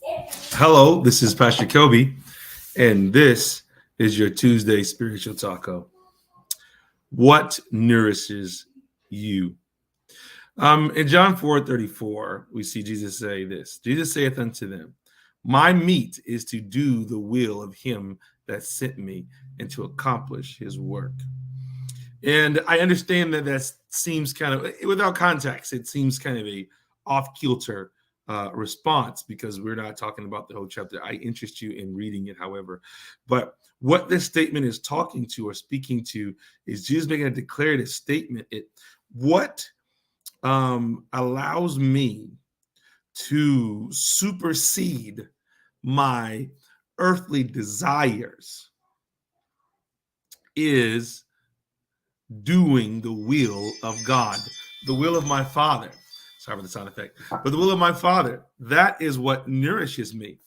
Hello, this is Pastor Kobe, and this is your Tuesday Spiritual Taco. What nourishes you? In John 4:34, we see Jesus say this. Jesus saith unto them, my meat is to do the will of him that sent me and to accomplish his work. And I understand that seems kind of, without context, it seems kind of a off-kilter response because we're not talking about the whole chapter. I interest you in reading it, however. But what this statement is talking to or speaking to is Jesus making a declarative statement. What allows me to supersede my earthly desires is doing the will of God, the will of my Father. Sorry for the sound effect, but the will of my Father. That is what nourishes me.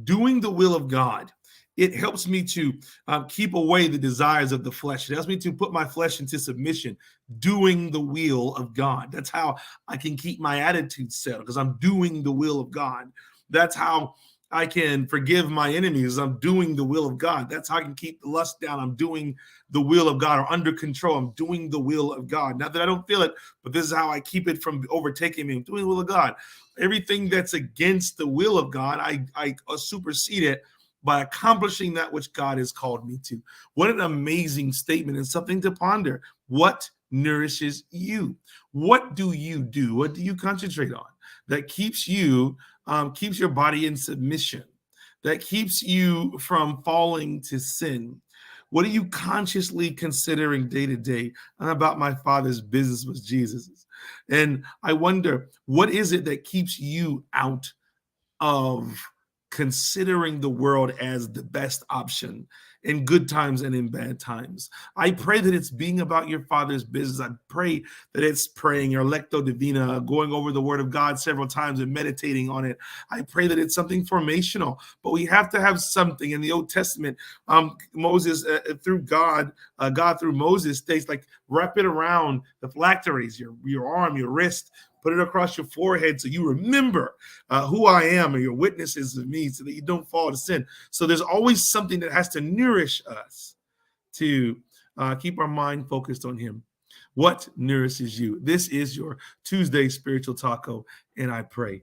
Doing the will of God. It helps me to keep away the desires of the flesh. It helps me to put my flesh into submission, doing the will of God. That's how I can keep my attitude settled because I'm doing the will of God. That's how I can forgive my enemies. I'm doing the will of God. That's how I can keep the lust down. I'm doing the will of God, or under control. I'm doing the will of God. Not that I don't feel it, but this is how I keep it from overtaking me. I'm doing the will of God. Everything that's against the will of God, I supersede it by accomplishing that which God has called me to. What an amazing statement and something to ponder. What nourishes you? What do you do? What do you concentrate on that keeps you, keeps your body in submission, that keeps you from falling to sin? What are you consciously considering day to day? I'm about my Father's business was Jesus's. And I wonder, what is it that keeps you out of considering the world as the best option in good times and in bad times? I pray that it's being about your Father's business. I pray that it's praying your lectio divina, going over the word of God several times and meditating on it. I pray that it's something formational, but we have to have something. In the Old Testament, Moses through God through Moses states, like, wrap it around the phylacteries, your arm, your wrist, put it across your forehead so you remember who I am and your witnesses of me so that you don't fall to sin. So there's always something that has to nourish us to keep our mind focused on him. What nourishes you? This is your Tuesday Spiritual Taco, and I pray